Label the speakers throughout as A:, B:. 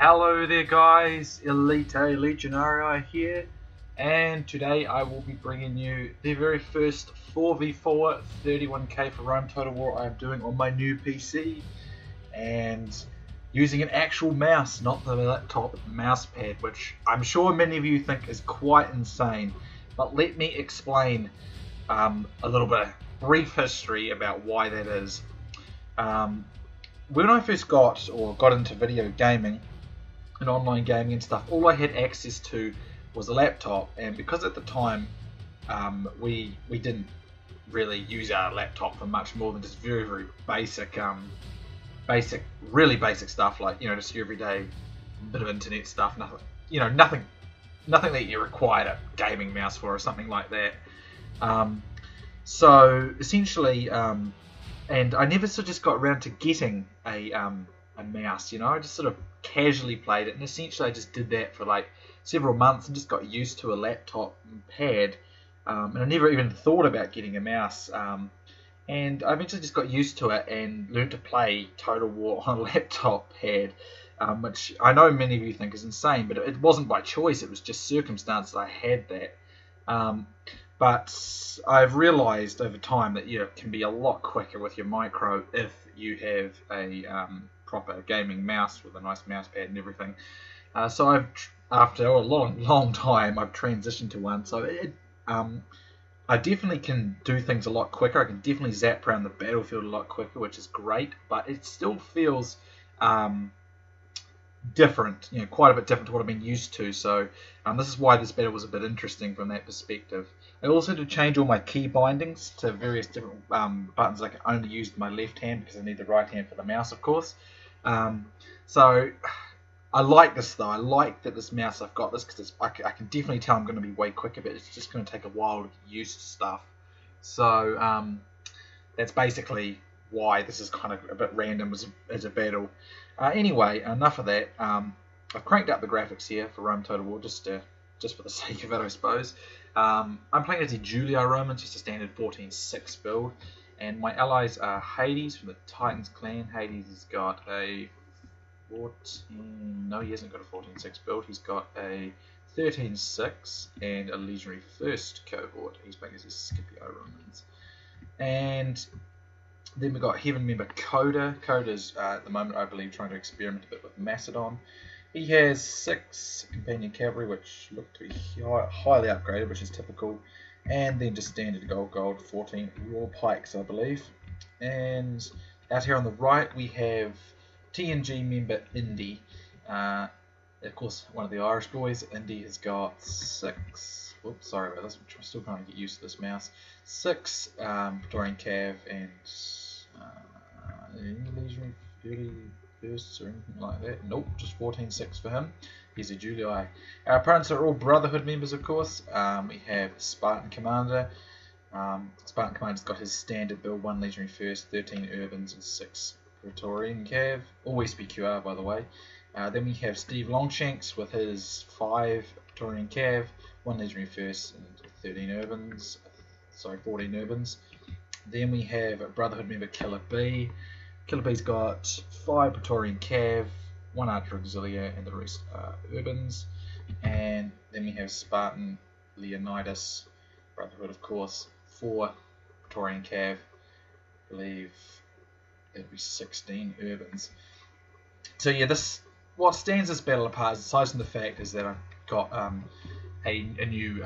A: Hello there guys, Elita Legionarii here, and today I will be bringing you the very first 4v4 31k for Rome Total War I am doing on my new PC, and using an actual mouse, not the laptop mouse pad, which I'm sure many of you think is quite insane, but let me explain a little bit of brief history about why that is. When I first got into video gaming and online gaming and stuff, all I had access to was a laptop, and because at the time we didn't really use our laptop for much more than just very basic really basic stuff, like just your everyday bit of internet stuff, nothing that you required a gaming mouse for or something like that. So essentially, and I never sort of just got around to getting a mouse, I just sort of casually played it, and essentially I just did that for like several months and just got used to a laptop pad, and I never even thought about getting a mouse, and I eventually just got used to it and learned to play Total War on a laptop pad, which I know many of you think is insane, but it wasn't by choice, it was just circumstance that I had that. But I've realised over time that it can be a lot quicker with your micro if you have a proper gaming mouse with a nice mouse pad and everything. So after a long time, I've transitioned to one. So I definitely can do things a lot quicker. I can definitely zap around the battlefield a lot quicker, which is great. But it still feels different, quite a bit different to what I've been used to. So this is why this battle was a bit interesting from that perspective. I also had to change all my key bindings to various different buttons. I can only use my left hand because I need the right hand for the mouse, of course. So I like this though. I like that this mouse, I've got this because I can definitely tell I'm going to be way quicker, but it's just going to take a while to get used to stuff. So that's basically why this is kind of a bit random as a battle. Anyway, enough of that. I've cranked up the graphics here for Rome Total War just for the sake of it, I suppose. I'm playing as the Julii Romans, just a standard 14.6 build, and my allies are Hades from the Titans clan. Hades has got a 14... no, he hasn't got a 14.6 build. He's got a 13.6 and a Legionary First cohort. He's playing as the Scipii Romans. And then we've got Heaven member Koda. Koda's at the moment, I believe, trying to experiment a bit with Macedon. He has 6 companion cavalry, which look to be highly upgraded, which is typical, and then just standard gold 14 raw pikes, I believe. And out here on the right we have TNG member Indi. Of course, one of the Irish boys. Indi has got 6. Oops, sorry about this. I'm still trying to get used to this mouse. 6 Praetorian Cav and Legionary Firsts or anything like that. Nope, just 14.6 for him. He's a Julii. Our opponents are all Brotherhood members, of course. We have Spartan Commander. Spartan Commander's got his standard build: 1 Legionary First, 13 Urbans, and 6 Praetorian Cav. All Spqr, by the way. Then we have Steve Longshanks with his 5 Praetorian Cav, 1 Legionary First, and 13 Urbans. Sorry, 14 Urbans. Then we have a Brotherhood member KILLA-B. KILLA-B's got 5 Praetorian Cav, 1 Archer Auxiliary, and the rest are Urbans. And then we have Spartan Leonidas, Brotherhood, of course, 4 Praetorian Cav. I believe that'd be 16 Urbans. So yeah, what stands this battle apart, aside from the fact, is that I've got a new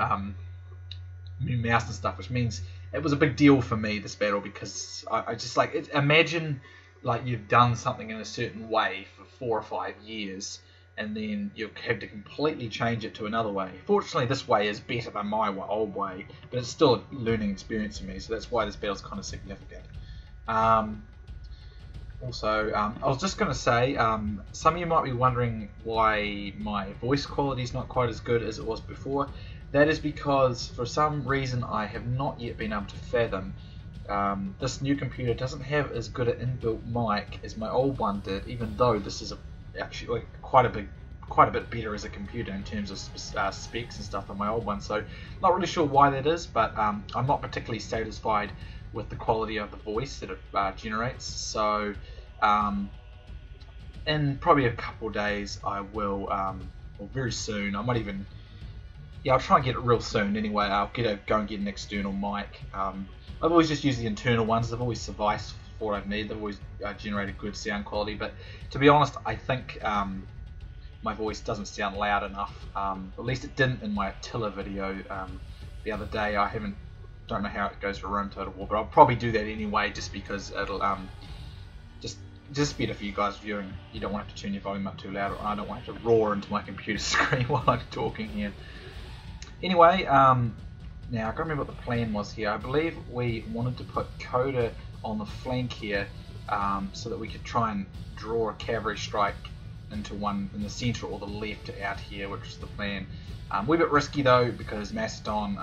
A: mouse and stuff, which means it was a big deal for me, this battle, because I just imagine like you've done something in a certain way for 4 or 5 years, and then you have to completely change it to another way. Fortunately, this way is better than my old way, but it's still a learning experience for me, so that's why this battle's kind of significant. Also, I was just going to say, some of you might be wondering why my voice quality is not quite as good as it was before. That is because, for some reason, I have not yet been able to fathom. This new computer doesn't have as good an inbuilt mic as my old one did, even though this is actually quite a bit better as a computer in terms of specs and stuff than my old one. So, not really sure why that is, but I'm not particularly satisfied with the quality of the voice that it generates. So in probably a couple of days, I will, or very soon, I might even, yeah, I'll try and get it real soon anyway. I'll go and get an external mic. I've always just used the internal ones. They've always sufficed for what I need. They've always generated good sound quality. But to be honest, I think my voice doesn't sound loud enough. At least it didn't in my Attila video the other day. I don't know how it goes for Rome Total War, but I'll probably do that anyway, just because it'll just better for you guys viewing. You don't want to have to turn your volume up too loud, or I don't want to have to roar into my computer screen while I'm talking here. Anyway, now I can't remember what the plan was here. I believe we wanted to put Koda on the flank here, so that we could try and draw a cavalry strike into one in the centre or the left out here, which is the plan. We're a bit risky though, because Macedon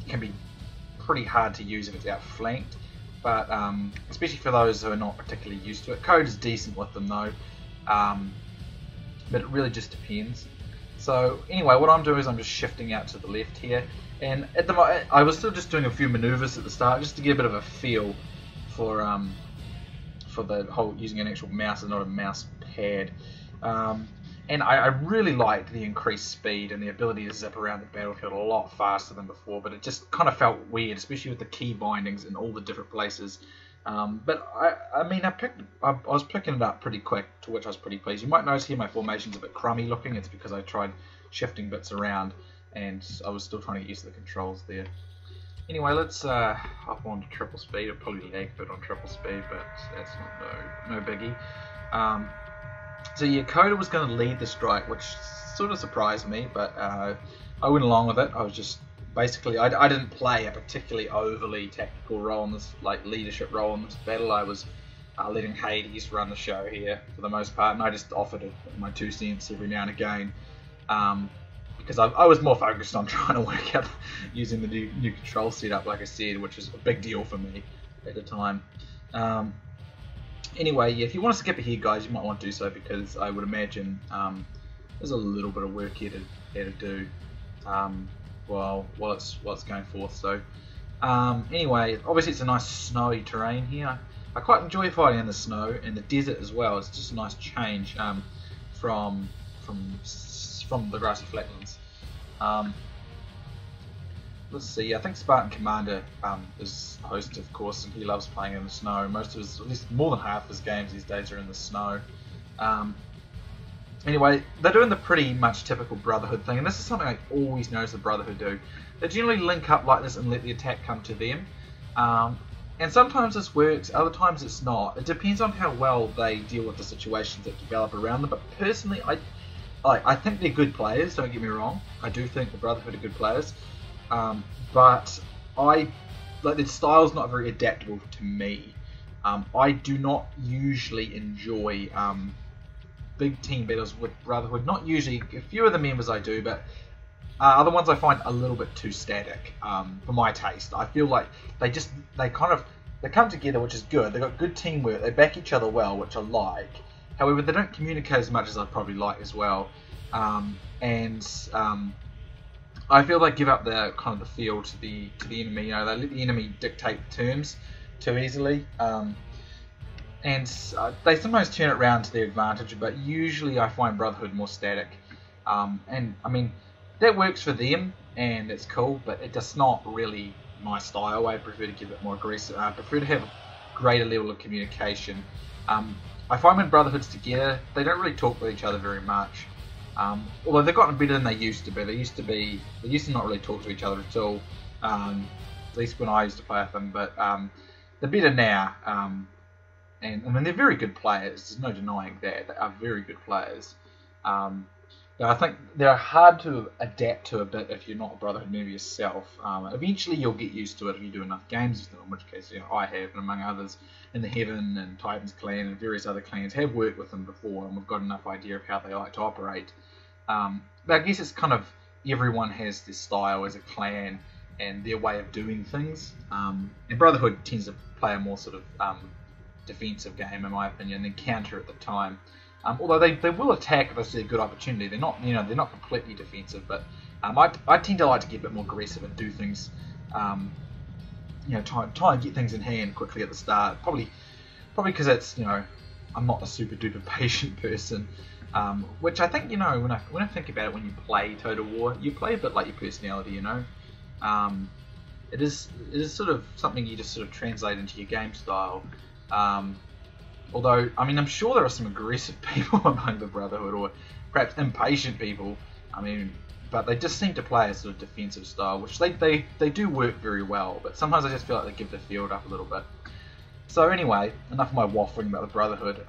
A: can be pretty hard to use if it's outflanked, but especially for those who are not particularly used to it. Koda's decent with them though, but it really just depends. So anyway, what I'm doing is I'm just shifting out to the left here, and at the moment I was still just doing a few manoeuvres at the start, just to get a bit of a feel for the whole using an actual mouse and not a mouse pad. And I really liked the increased speed and the ability to zip around the battlefield a lot faster than before, but it just kind of felt weird, especially with the key bindings in all the different places. But I mean, I was picking it up pretty quick, to which I was pretty pleased. You might notice here my formation's a bit crummy looking. It's because I tried shifting bits around, and I was still trying to get used to the controls there. Anyway, let's hop on to triple speed. It'll probably lag a bit on triple speed, but that's no biggie. So yeah, Koda was going to lead the strike, which sort of surprised me, but I went along with it. I was just basically, I didn't play a particularly overly tactical role in this, like leadership role in this battle. I was letting Hades run the show here for the most part, and I just offered my 2 cents every now and again, because I was more focused on trying to work out using the new control setup, like I said, which is a big deal for me at the time. Anyway, yeah, if you want to skip ahead, guys, you might want to do so, because I would imagine there's a little bit of work here to do while it's going forth. So anyway, obviously it's a nice snowy terrain here. I quite enjoy fighting in the snow and the desert as well. It's just a nice change from the grassy flatlands. Let's see, I think Spartan Commander is host, of course, and he loves playing in the snow. Most of his, at least more than half of his games these days, are in the snow. Anyway, they're doing the pretty much typical Brotherhood thing, and this is something I always notice the Brotherhood do. They generally link up like this and let the attack come to them. And sometimes this works, other times it's not. It depends on how well they deal with the situations that develop around them. But personally, I think they're good players, don't get me wrong. I do think the Brotherhood are good players. But their style's not very adaptable to me. I do not usually enjoy big team battles with Brotherhood. Not usually. A few of the members I do, but other ones I find a little bit too static for my taste. I feel like they come together, which is good. They've got good teamwork. They back each other well, which I like. However, they don't communicate as much as I'd probably like as well. I feel they give up the kind of the field to the enemy. You know, they let the enemy dictate the terms too easily, and they sometimes turn it around to their advantage. But usually, I find Brotherhood more static, and I mean that works for them, and it's cool. But it does not really my style. I prefer to give it more aggressive. I prefer to have a greater level of communication. I find when Brotherhood's together, they don't really talk with each other very much. Although they've gotten better than they used to be. They used to not really talk to each other at all. At least when I used to play with them. But they're better now. And I mean, they're very good players. There's no denying that. They are very good players. But I think they're hard to adapt to a bit if you're not a Brotherhood member yourself. Eventually you'll get used to it if you do enough games with them, in which case I have, and among others in the Heaven and Titans clan and various other clans have worked with them before, and we've got enough idea of how they like to operate. But I guess it's kind of everyone has their style as a clan and their way of doing things. And Brotherhood tends to play a more sort of defensive game, in my opinion, and counter at the time. Although they will attack if they see a good opportunity. They're not completely defensive, but I tend to like to get a bit more aggressive and do things. Try and get things in hand quickly at the start. Probably because it's I'm not a super duper patient person, which I think, you know, when I think about it, when you play Total War, you play a bit like your personality, you know. It is sort of something you just sort of translate into your game style. Although, I mean, I'm sure there are some aggressive people among the Brotherhood, or perhaps impatient people. I mean, but they just seem to play a sort of defensive style, which they do work very well. But sometimes I just feel like they give the field up a little bit. So anyway, enough of my waffling about the Brotherhood.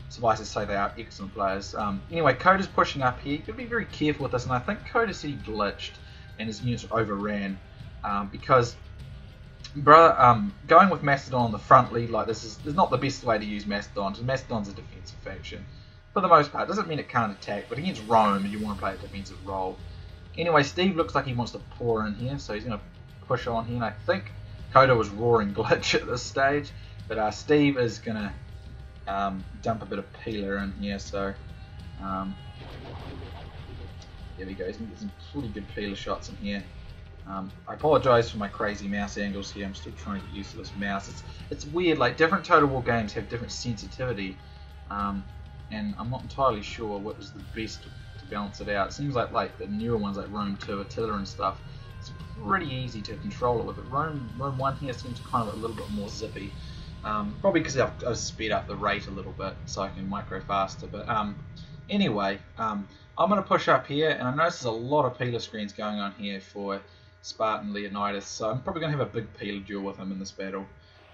A: Suffice to say they are excellent players. Anyway, Koda's pushing up here. You've got to be very careful with this, and I think Koda said he glitched and his units overran because going with Macedon on the front lead like this is not the best way to use Macedon. Macedon's a defensive faction for the most part. Doesn't mean it can't attack, but against Rome you want to play a defensive role. Anyway, Steve looks like he wants to pour in here, so he's going to push on here, and I think Koda was roaring glitch at this stage, but Steve is going to dump a bit of peeler in here, so there we go. He's going to get some pretty good peeler shots in here. I apologise for my crazy mouse angles here. I'm still trying to get used to this mouse. It's weird, like different Total War games have different sensitivity, and I'm not entirely sure what was the best to balance it out. It seems like the newer ones like Rome 2, Attila and stuff, it's pretty easy to control it with it. Rome 1 here seems kind of a little bit more zippy. Probably because I've sped up the rate a little bit so I can micro faster. But anyway, I'm going to push up here, and I notice there's a lot of peeler screens going on here for Spartan Leonidas, so I'm probably going to have a big peeler duel with him in this battle.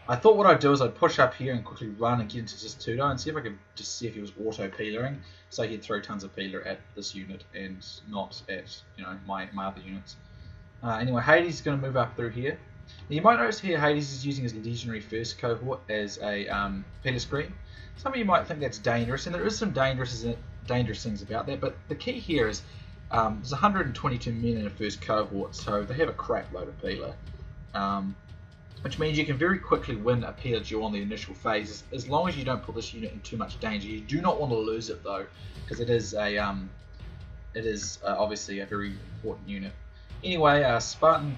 A: I thought what I'd do is I'd push up here and quickly run and get into Testudo and see if I could just see if he was auto peelering, so he'd throw tons of peeler at this unit and not at, you know, my other units. Anyway, Hades is going to move up through here. Now you might notice here Hades is using his Legionary first cohort as a peeler screen. Some of you might think that's dangerous, and there is some dangerous things about that, but the key here is there's 122 men in a first cohort, so they have a crap load of peeler, which means you can very quickly win a peeler duel on the initial phase, as long as you don't put this unit in too much danger. You do not want to lose it though, because it is obviously a very important unit. Anyway, Spartan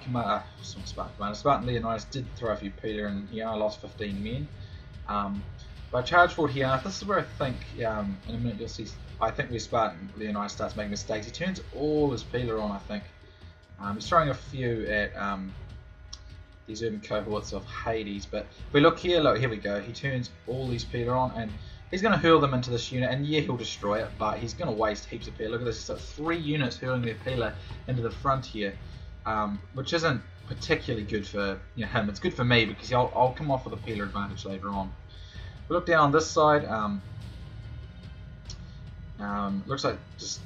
A: Leonidas did throw a few peeler, and he only lost 15 men. But I charged forward here, and this is where I think, in a minute you'll see, I think where Spartan Leonidas starts making mistakes. He turns all his peeler on, I think. He's throwing a few at these urban cohorts of Hades, but if we look here, look, here we go. He turns all these peeler on, and he's going to hurl them into this unit, and yeah, he'll destroy it, but he's going to waste heaps of peeler. Look at this, so 3 units hurling their peeler into the front here, which isn't particularly good for him. It's good for me, because I'll come off with a peeler advantage later on. We look down on this side, looks like just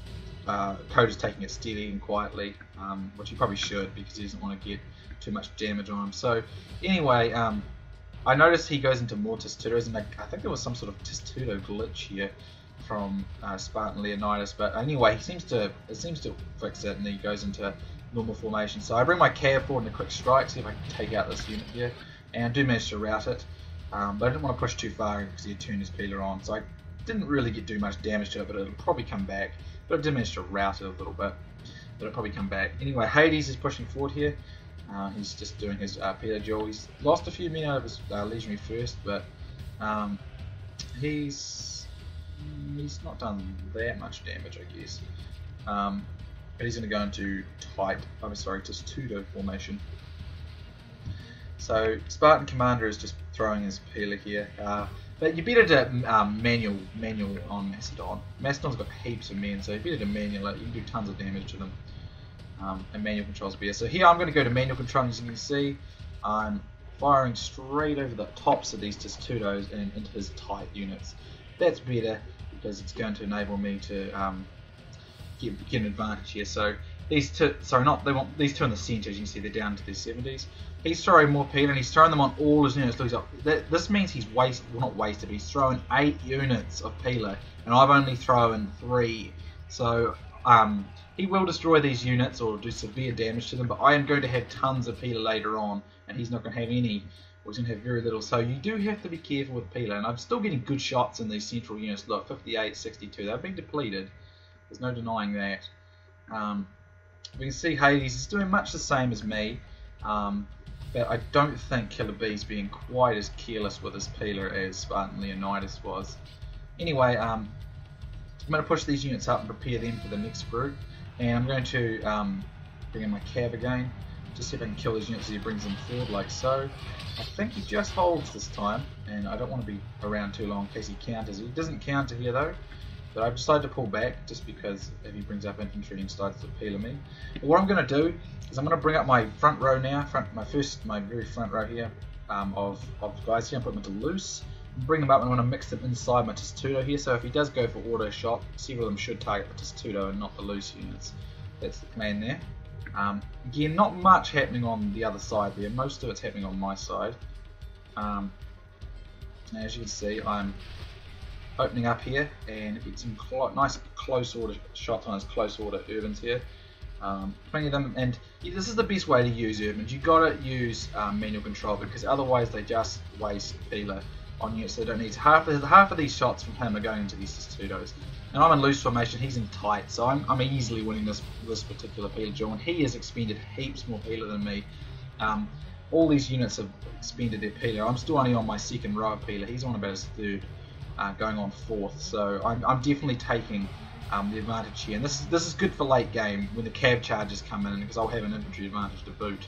A: Koda's taking it steady and quietly, which he probably should, because he doesn't want to get too much damage on him. So anyway, I noticed he goes into more Testudos, and I think there was some sort of Testudo glitch here from Spartan Leonidas, but anyway, it seems to fix it, and he goes into normal formation. So I bring my Cav forward in a quick strike, see if I can take out this unit here, and I do manage to rout it, but I didn't want to push too far because he had turned his peeler on, so I didn't really do much damage to it, but it'll probably come back. But I did manage to rout it a little bit, but it'll probably come back. Anyway, Hades is pushing forward here. He's just doing his peeler duel. He's lost a few men out of his Legionary first, but he's not done that much damage, I guess. But he's going to go into Testudo formation. So Spartan Commander is just throwing his peeler here. But you better to manual on Macedon. Macedon's got heaps of men, so you better to manual it. You can do tons of damage to them. And manual controls better. So here I'm going to go to manual control, as you can see. I'm firing straight over the tops of these Testudos and into his tight units. That's better, because it's going to enable me to get an advantage here. So these two, these two in the centre, as you can see, they're down to their 70s. He's throwing more peeler, and he's throwing them on all his units. This means he's not wasted, but he's throwing 8 units of peeler, and I've only thrown 3. So he will destroy these units or do severe damage to them, but I am going to have tons of peeler later on, and he's not going to have any, or he's going to have very little. So you do have to be careful with peeler, and I'm still getting good shots in these central units. Look, 58, 62, they've been depleted. There's no denying that. We can see Hades is doing much the same as me. But I don't think KILLA-B's being quite as careless with his peeler as Spartan Leonidas was. Anyway, I'm going to push these units up and prepare them for the next group. And I'm going to bring in my cav again, just see if I can kill his units as he brings them forward like so. I think he just holds this time, and I don't want to be around too long in case he counters. He doesn't counter here though, but I've decided to pull back just because if he brings up infantry and starts to peeler me. But what I'm going to do is I'm going to bring up my front row now, my very front row here of guys here, and put them into loose. Bring them up, and I'm going to mix them inside my Testudo here, so if he does go for auto shot, several of them should target the Testudo and not the loose units. That's the plan there. Again, not much happening on the other side there, most of it's happening on my side. As you can see, I'm opening up here and get some nice close order shots on his close order urbans here. Plenty of them, and this is the best way to use urbans. You've got to use manual control, because otherwise they just waste peeler on units they don't need. Half of these shots from him are going into these Testudos. And I'm in loose formation, he's in tight, so I'm easily winning this particular peeler duel, and he has expended heaps more peeler than me. All these units have expended their peeler. I'm still only on my second row of peeler, he's on about his third, going on fourth, so I'm definitely taking the advantage here. And this is good for late game when the cav charges come in, because I'll have an infantry advantage to boot.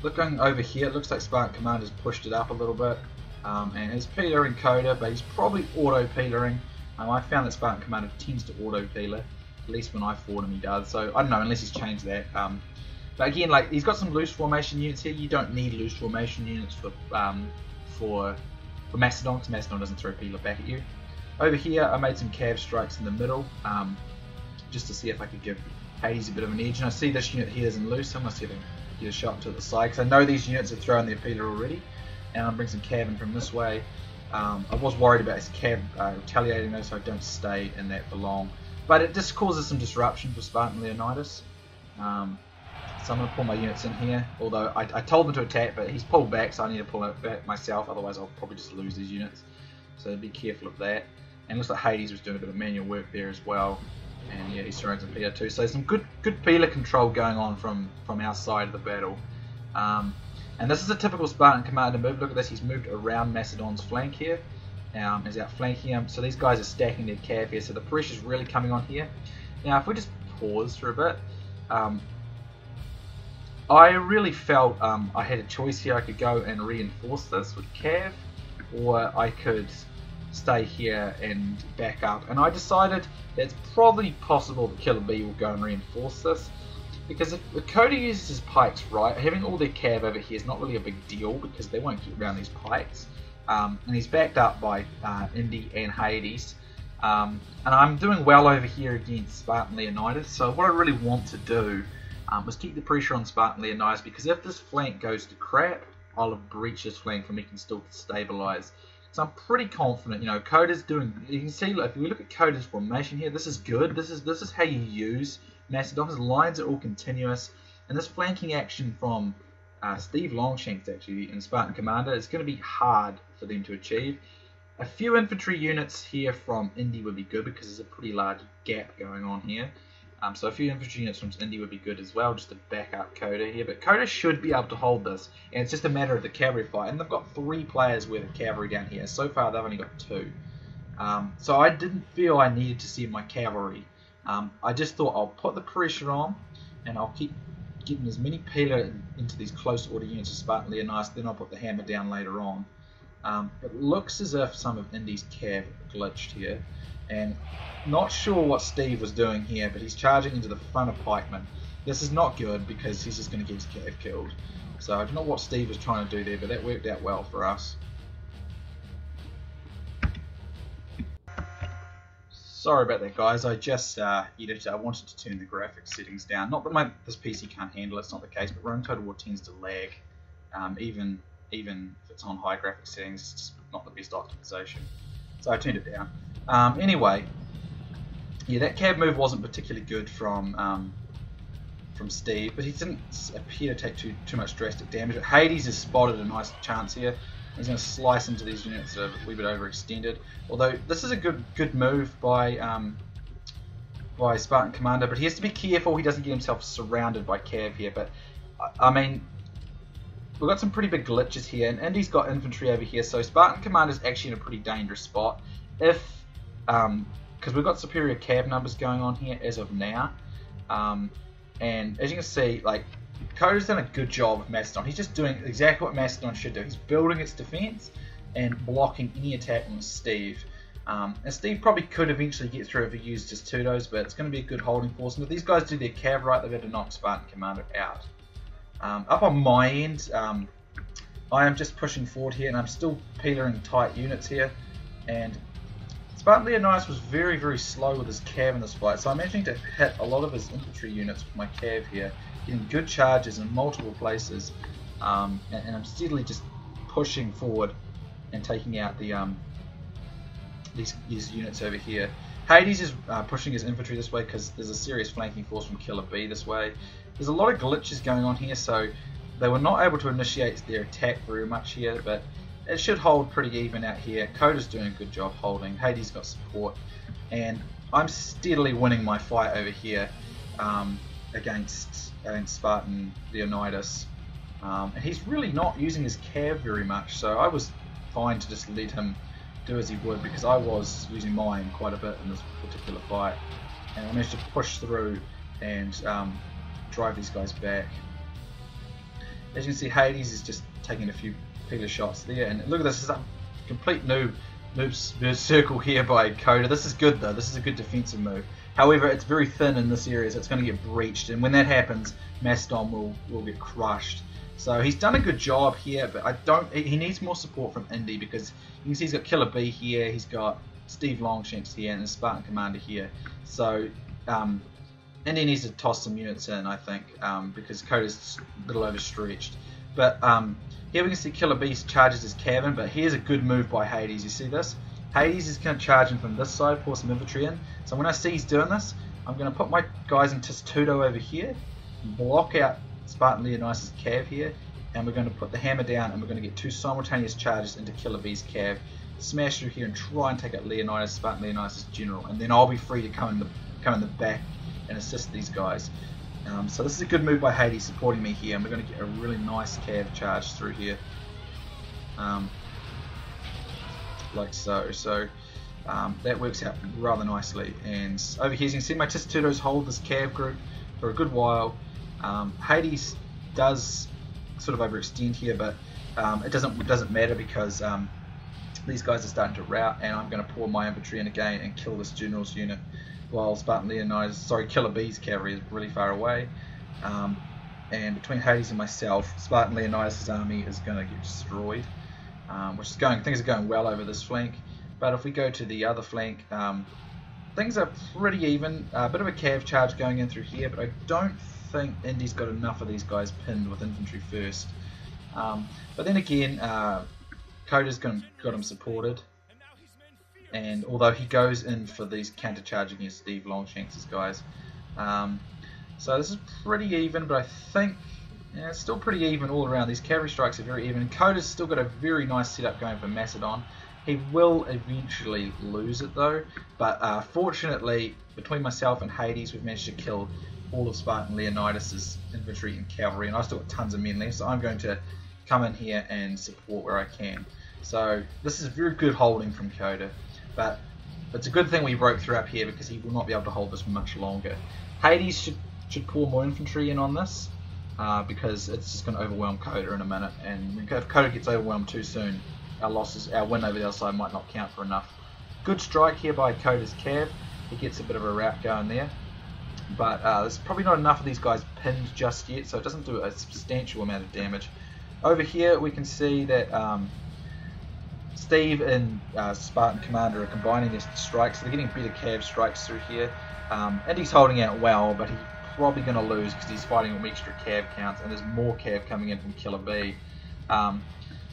A: Looking over here, it looks like Spartan Commander's pushed it up a little bit, and he's peelering Koda, but he's probably auto peelering. I found that Spartan Commander tends to auto peeler, at least when I fought him he does, so I don't know unless he's changed that. But again, like, he's got some loose formation units here. You don't need loose formation units for Macedon, because Macedon doesn't throw peeler back at you. Over here I made some cav strikes in the middle, just to see if I could give Hades a bit of an edge, and I see this unit here isn't loose, so I'm going to see if I can get a shot to the side, because I know these units have thrown their peeler already, and I'll bring some cav in from this way. I was worried about his cav retaliating though, so I don't stay in that for long. But it just causes some disruption for Spartan Leonidas. So I'm going to pull my units in here, although I told them to attack, but he's pulled back, so I need to pull it back myself, otherwise I'll probably just lose these units. So be careful of that. And it looks like Hades was doing a bit of manual work there as well. And yeah, he's throwing some peeler too. So some good peeler control going on from our side of the battle. And this is a typical Spartan Commander move. Look at this, he's moved around Macedon's flank here. He's outflanking him. So these guys are stacking their cav here, so the pressure's really coming on here. Now if we just pause for a bit, I really felt I had a choice here. I could go and reinforce this with cav, or I could stay here and back up. And I decided that it's probably possible that KILLA-B will go and reinforce this. Because if Koda uses his pikes right, having all their cav over here is not really a big deal, because they won't get around these pikes. And he's backed up by Indi and Hades. And I'm doing well over here against Spartan Leonidas, so what I really want to do is keep the pressure on Spartan Leonidas, because if this flank goes to crap, I'll have breached this flank and we can still stabilize. So I'm pretty confident, you know, Koda's doing, you can see, if we look at Koda's formation here, this is good, this is how you use Macedon's lines are all continuous, and this flanking action from Steve Longshanks actually in Spartan Commander is going to be hard for them to achieve. A few infantry units here from Indi would be good, because there's a pretty large gap going on here. So a few infantry units from Indi would be good as well, just to back up Koda here. But Koda should be able to hold this, and it's just a matter of the cavalry fight. And they've got 3 players with a cavalry down here. So far they've only got 2. So I didn't feel I needed to send my cavalry. I just thought I'll put the pressure on, and I'll keep getting as many peeler into these close order units as Spartan Leonidas, then I'll put the hammer down later on. It looks as if some of Indi's cav glitched here, and not sure what Steve was doing here, but he's charging into the front of pikemen. This is not good, because he's just going to get his cav killed. So I don't know what Steve was trying to do there, but that worked out well for us. Sorry about that, guys. I just edited. I wanted to turn the graphics settings down. Not that this PC can't handle it, it's not the case, but Rome Total War tends to lag, even if it's on high graphics settings. It's just not the best optimization. So I turned it down. Anyway, yeah, that cav move wasn't particularly good from Steve, but he didn't appear to take too much drastic damage. But Hades has spotted a nice chance here. He's going to slice into these units that are a wee bit overextended. Although this is a good move by Spartan Commander, but he has to be careful he doesn't get himself surrounded by cav here. But I mean, we've got some pretty big glitches here, and Indy's got infantry over here, so Spartan Commander's actually in a pretty dangerous spot. If, because we've got superior cav numbers going on here as of now, and as you can see, like, Koda's done a good job with Macedon. He's just doing exactly what Macedon should do. He's building its defense and blocking any attack on Steve. And Steve probably could eventually get through if he used his Tudos, but it's going to be a good holding force. And if these guys do their cav right, they've got to knock Spartan Commander out. Up on my end, I am just pushing forward here, and I'm still peeling tight units here. And Spartan Leonidas was very, very slow with his cav in this fight, so I'm managing to hit a lot of his infantry units with my cav here, getting good charges in multiple places, and I'm steadily just pushing forward and taking out the these units over here. Hades is pushing his infantry this way because there's a serious flanking force from KILLA-B this way. There's a lot of glitches going on here, so they were not able to initiate their attack very much here, but it should hold pretty even out here. Koda's doing a good job holding. Hades got support, and I'm steadily winning my fight over here against Spartan Leonidas. And he's really not using his cav very much, so I was fine to just let him do as he would, because I was using mine quite a bit in this particular fight, and I managed to push through and drive these guys back. As you can see, Hades is just taking a few peeler shots there, and look at this, this is a complete noob circle here by Koda. This is good though, this is a good defensive move. However, it's very thin in this area, so it's going to get breached, and when that happens, Macedon will get crushed. So he's done a good job here, but he needs more support from Indy, because you can see he's got KILLA-B here, he's got Steve Longshanks here, and the Spartan Commander here. So Indy needs to toss some units in, I think, because Koda's a little overstretched. But here we can see KILLA-B charges his cabin, but here's a good move by Hades. You see this? Hades is going to charge him from this side, pour some infantry in. So when I see he's doing this, I'm going to put my guys in Tudo over here, block out Spartan Leonidas' cav here, and we're going to put the hammer down, and we're going to get two simultaneous charges into KILLA-B's cav, smash through here and try and take out Leonidas, Spartan Leonidas' general, and then I'll be free to come in the back and assist these guys. So this is a good move by Hades supporting me here, and we're going to get a really nice cav charge through here, like so. So that works out rather nicely. And over here, as you can see, my Tudos hold this cav group for a good while. Hades does sort of overextend here, but it doesn't matter, because these guys are starting to rout, and I'm going to pour my infantry in again and kill this general's unit, while KILLA-B's cavalry is really far away. And between Hades and myself, Spartan Leonidas' army is going to get destroyed, which is things are going well over this flank. But if we go to the other flank, things are pretty even. A bit of a cav charge going in through here, but I don't think Indy's got enough of these guys pinned with infantry first. But then again, Koda's got him supported, and although he goes in for these counter charge against Steve Longshanks' guys, so this is pretty even. But I think it's still pretty even all around. These cavalry strikes are very even. Koda's still got a very nice setup going for Macedon. He will eventually lose it though, but fortunately between myself and Hades, we've managed to kill all of Spartan Leonidas' infantry and cavalry, and I've still got tons of men left, so I'm going to come in here and support where I can. So this is very good holding from Koda, but it's a good thing we broke through up here, because he will not be able to hold this for much longer. Hades should pour more infantry in on this, because it's just going to overwhelm Koda in a minute, and if Koda gets overwhelmed too soon, our win over the other side might not count for enough. Good strike here by Koda's cav. He gets a bit of a rout going there, but there's probably not enough of these guys pinned just yet, so it doesn't do a substantial amount of damage. Over here we can see that Steve and Spartan Commander are combining their strikes, so they're getting better cav strikes through here. And he's holding out well, but he's probably going to lose because he's fighting with extra cav counts, and there's more cav coming in from KILLA-B.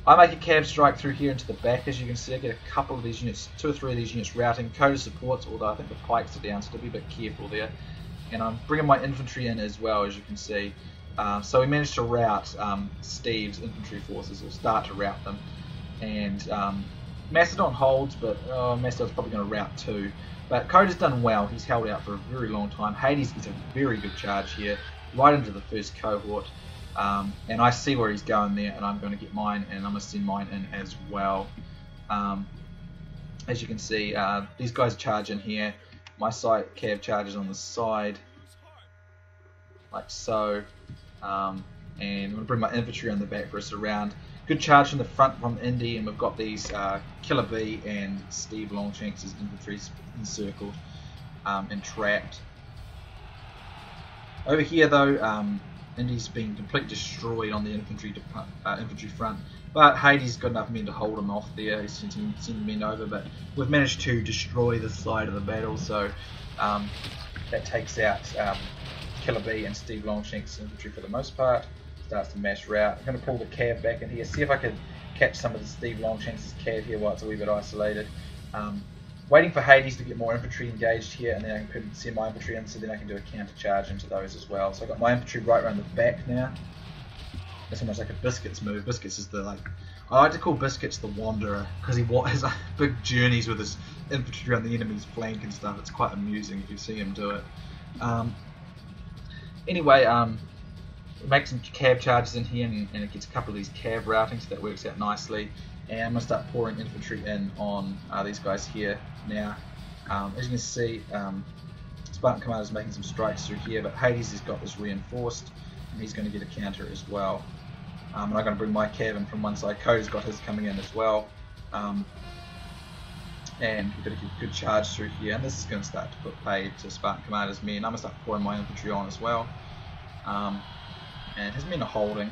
A: I make a cav strike through here into the back, as you can see. I get a couple of these units, 2 or 3 of these units routing. Koda supports, although I think the pikes are down, so to be a bit careful there. And I'm bringing my infantry in as well, as you can see. So we managed to rout Steve's infantry forces, or start to rout them. And Macedon holds, but Macedon's probably going to rout too. But Koda's done well. He's held out for a very long time. Hades gets a very good charge here, right into the first cohort. And I see where he's going there, and I'm going to get mine, and I'm going to send mine in as well. As you can see, these guys charge in here. My side cav charges on the side, like so. And I'm going to bring my infantry on the back for a surround. Good charge from the front from Indy, and we've got these KILLA-B and Steve Longshanks' infantry encircled and trapped. Over here though, Indy's been completely destroyed on the infantry front, but Hades got enough men to hold him off there. He's sending men over, but we've managed to destroy the side of the battle, so that takes out KILLA-B and Steve Longshanks' infantry for the most part. Starts to mass rout. I'm going to pull the cav back in here, see if I can catch some of the Steve Longshanks' cav here while it's a wee bit isolated. Waiting for Hades to get more infantry engaged here, and then I can send my infantry in, so then I can do a counter charge into those as well. So I've got my infantry right around the back now. It's almost like a Biscuits move. Biscuits is the, like, I like to call Biscuits the Wanderer, because he has big journeys with his infantry around the enemy's flank and stuff. It's quite amusing if you see him do it. Anyway, make some cav charges in here, and it gets a couple of these cav routing, so that works out nicely. And I'm going to start pouring infantry in on these guys here now. As you can see, Spartan Commander is making some strikes through here, but Hades has got this reinforced, and he's going to get a counter as well. And I'm going to bring my cav in from one side. Koda's got his coming in as well. And we've got a good charge through here, and this is going to start to put paid to Spartan Commander's men. I'm going to start pouring my infantry on as well. And his men are holding,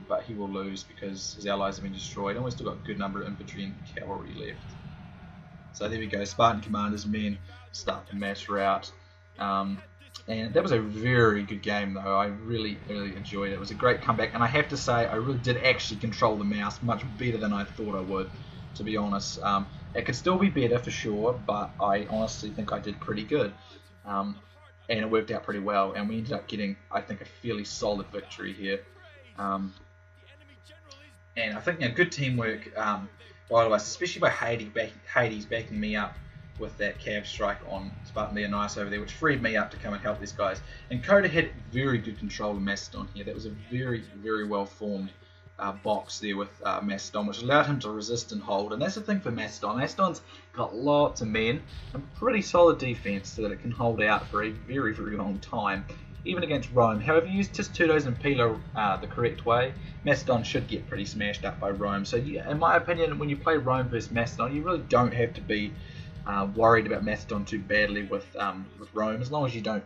A: but he will lose because his allies have been destroyed, and we've still got a good number of infantry and cavalry left. So there we go, Spartan Commander's men start to mass rout. And that was a very good game though. I really enjoyed it. It was a great comeback, and I have to say I really did actually control the mouse much better than I thought I would, to be honest. It could still be better for sure, but I honestly think I did pretty good. And it worked out pretty well, and we ended up getting, I think, a fairly solid victory here. And I think, you know, good teamwork by all of us, especially by Hades backing me up with that cav strike on Spartan Leonidas over there, which freed me up to come and help these guys. And Koda had very good control of Macedon here. That was a very well formed box there with Macedon, which allowed him to resist and hold. And that's the thing for Macedon. Macedon's got lots of men and pretty solid defense, so that it can hold out for a very long time, even against Rome. However, you use Testudos and Pila the correct way, Macedon should get pretty smashed up by Rome. So yeah, in my opinion, when you play Rome versus Macedon, you really don't have to be worried about Macedon too badly with Rome, as long as you don't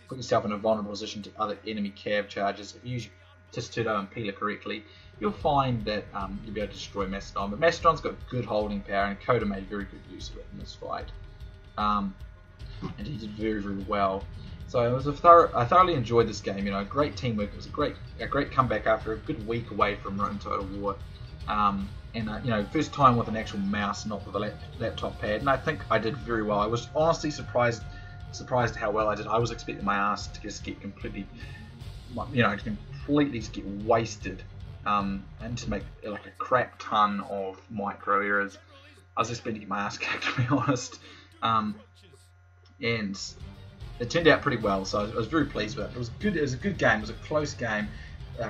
A: put yourself in a vulnerable position to other enemy cav charges. If you use Testudo and Pila correctly, you'll find that you'll be able to destroy Macedon. But Macedon's got good holding power, and Koda made very good use of it in this fight. And he did very well. So it was I thoroughly enjoyed this game. You know, great teamwork. It was a great comeback after a good week away from Rome Total War. You know, first time with an actual mouse, not with a laptop pad, and I think I did very well. I was honestly surprised how well I did. I was expecting my ass to just get completely, you know, completely just get wasted, and to make like a crap ton of micro errors. I was expecting to get my ass kicked, to be honest. And it turned out pretty well, so I was very pleased with it. It was good. It was a good game. It was a close game.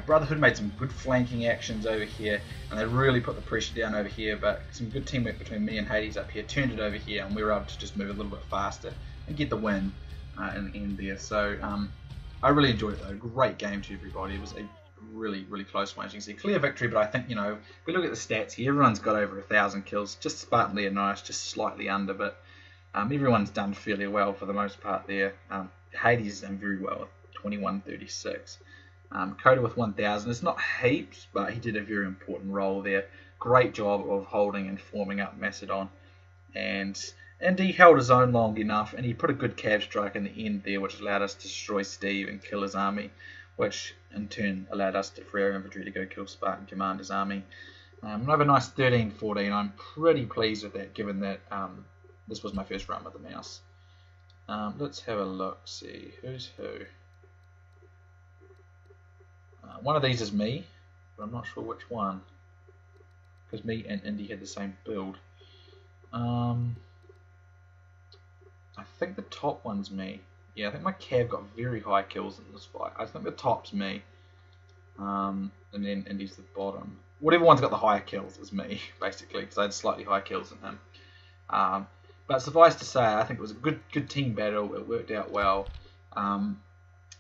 A: Brotherhood made some good flanking actions over here, and they really put the pressure down over here, but some good teamwork between me and Hades up here turned it over here, and we were able to just move a little bit faster and get the win in the end there. So I really enjoyed it though. Great game to everybody. It was a really close one, as you can see. Clear victory, but I think, you know, if we look at the stats here, everyone's got over 1,000 kills. Just Spartan Leonidas just slightly under, but everyone's done fairly well for the most part there. Hades has done very well with 2136. Koda with 1,000. It's not heaps, but he did a very important role there. Great job of holding and forming up Macedon. And he held his own long enough, and he put a good cav strike in the end there, which allowed us to destroy Steve and kill his army, which in turn allowed us to free our infantry to go kill Spartan Commander's army. And have a nice 13-14. I'm pretty pleased with that, given that this was my first run with the mouse. Let's have a look, see who's who. One of these is me, but I'm not sure which one, because me and Indy had the same build. I think the top one's me. Yeah, I think my cav got very high kills in this fight. I think the top's me. and then Indy's the bottom. Whatever one's got the higher kills is me, basically, because I had slightly higher kills than him. But suffice to say, I think it was a good team battle. It worked out well. And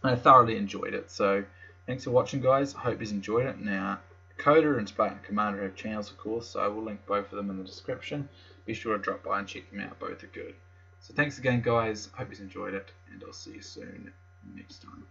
A: I thoroughly enjoyed it. So thanks for watching, guys. I hope you enjoyed it. Now, Koda and Spartan Commander have channels, of course, so I will link both of them in the description. Be sure to drop by and check them out. Both are good. So thanks again, guys. Hope you enjoyed it, and I'll see you soon next time.